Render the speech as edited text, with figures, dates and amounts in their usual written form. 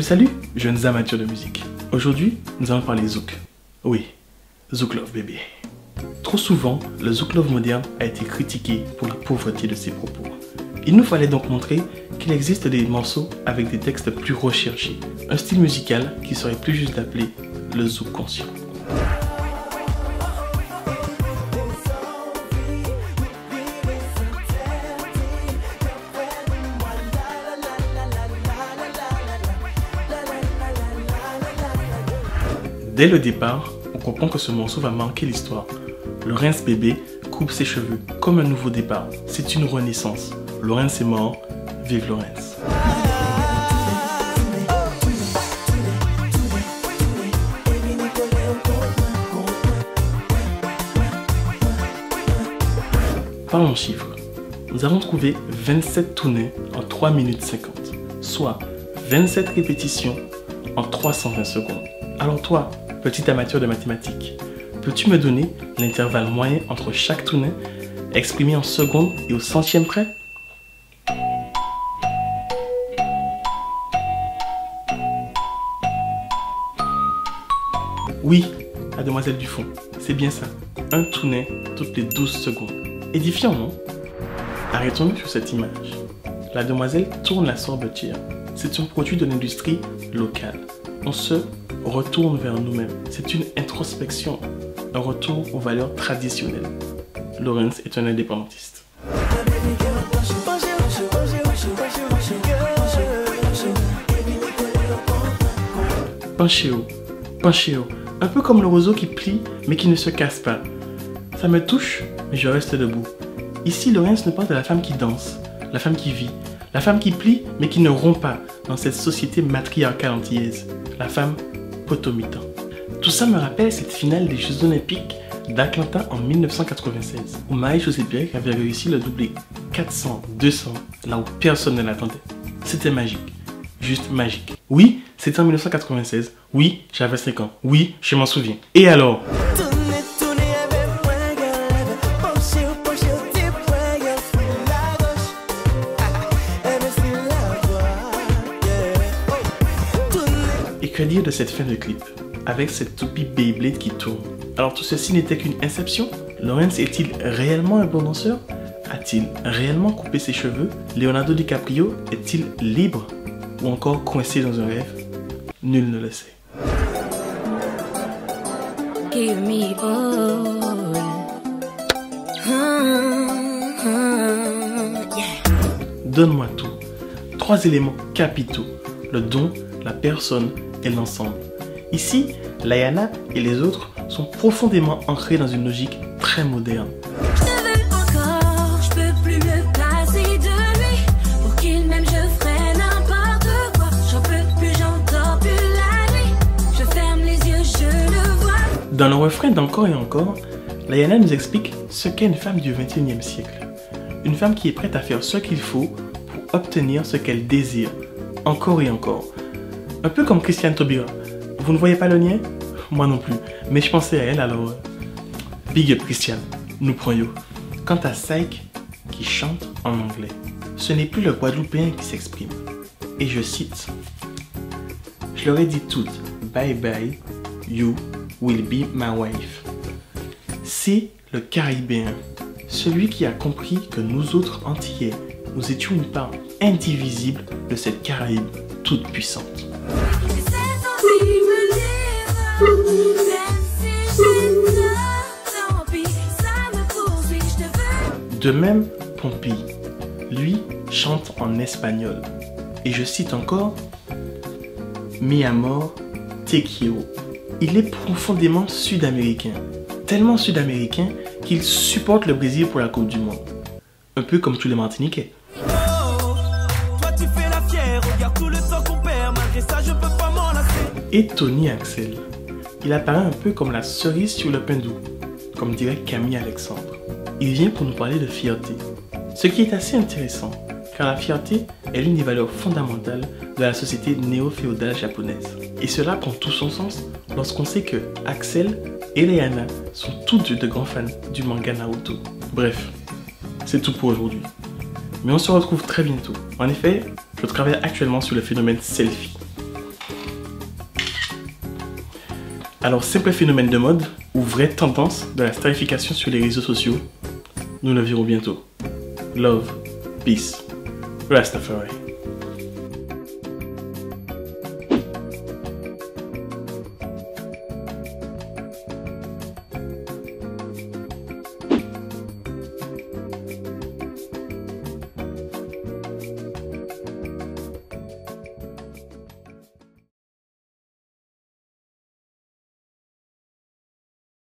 Salut, jeunes amateurs de musique. Aujourd'hui, nous allons parler zouk. Oui, zouk love bébé. Trop souvent, le zouk love moderne a été critiqué pour la pauvreté de ses propos. Il nous fallait donc montrer qu'il existe des morceaux avec des textes plus recherchés, un style musical qui serait plus juste d'appeler le zouk conscient. Dès le départ, on comprend que ce morceau va marquer l'histoire. Laurens bébé coupe ses cheveux comme un nouveau départ. C'est une renaissance. Laurens est mort, vive Laurens. Parlons chiffres. Nous avons trouvé 27 tournées en 3 minutes 50, soit 27 répétitions en 320 secondes. Alors toi, petit amateur de mathématiques, peux-tu me donner l'intervalle moyen entre chaque tournée, exprimé en secondes et au centième près? Oui, la demoiselle du fond, c'est bien ça. Un tourné toutes les 12 secondes. Édifiant, non? Arrêtons-nous sur cette image. La demoiselle tourne la sorbetière. C'est un produit de l'industrie locale. On se retourne vers nous-mêmes. C'est une introspection, un retour aux valeurs traditionnelles. Laurens est un indépendantiste. Panchéo, Panchéo, un peu comme le roseau qui plie mais qui ne se casse pas. Ça me touche, mais je reste debout. Ici, Laurens nous parle de la femme qui danse, la femme qui vit, la femme qui plie mais qui ne rompt pas dans cette société matriarcale antillaise, la femme potomitan. Tout ça me rappelle cette finale des Jeux Olympiques d'Atlanta en 1996, où Marie-Josée Pérec avait réussi le doublé 400, 200, là où personne ne l'attendait. C'était magique, juste magique. Oui, c'était en 1996, oui, j'avais 5 ans, oui, je m'en souviens. Et alors? Et que dire de cette fin de clip, avec cette toupie Beyblade qui tourne? Alors tout ceci n'était qu'une inception? Laurens est-il réellement un bon danseur? A-t-il réellement coupé ses cheveux? Leonardo DiCaprio est-il libre? Ou encore coincé dans un rêve? Nul ne le sait. Give me all. Yeah. Donne-moi tout. 3 éléments capitaux. Le don, la personne et l'ensemble. Ici, Layana et les autres sont profondément ancrés dans une logique très moderne. Je te veux encore, je peux plus me passer de lui. Pour qu'il m'aime, je ferai n'importe quoi. J'en peux plus, j'entends plus la nuit. Je ferme les yeux, je le vois. Dans le refrain d'Encore et encore, Layana nous explique ce qu'est une femme du XXIe siècle. Une femme qui est prête à faire ce qu'il faut pour obtenir ce qu'elle désire, encore et encore. Un peu comme Christiane Taubira. Vous ne voyez pas le lien? Moi non plus, mais je pensais à elle alors. Big up Christiane, nous prenons. Quant à Saïk, qui chante en anglais, ce n'est plus le Guadeloupéen qui s'exprime. Et je cite: je leur ai dit toutes, bye bye, you will be my wife. C'est le Caribéen, celui qui a compris que nous autres Antillais, nous étions une part indivisible de cette Caraïbe toute puissante. De même, Pompille, lui, chante en espagnol. Et je cite encore: Mi amor, te quiero. Il est profondément sud-américain. Tellement sud-américain qu'il supporte le Brésil pour la Coupe du Monde. Un peu comme tous les Martiniquais. Et Tony Axel. Il apparaît un peu comme la cerise sur le pain doux, comme dirait Camille Alexandre. Il vient pour nous parler de fierté. Ce qui est assez intéressant, car la fierté est l'une des valeurs fondamentales de la société néo-féodale japonaise. Et cela prend tout son sens lorsqu'on sait que Axel et Layana sont tous deux de grands fans du manga Naruto. Bref, c'est tout pour aujourd'hui. Mais on se retrouve très bientôt. En effet, je travaille actuellement sur le phénomène selfie. Alors, simple phénomène de mode ou vraie tendance de la starification sur les réseaux sociaux? Nous le verrons bientôt. Love, peace, Rastafari.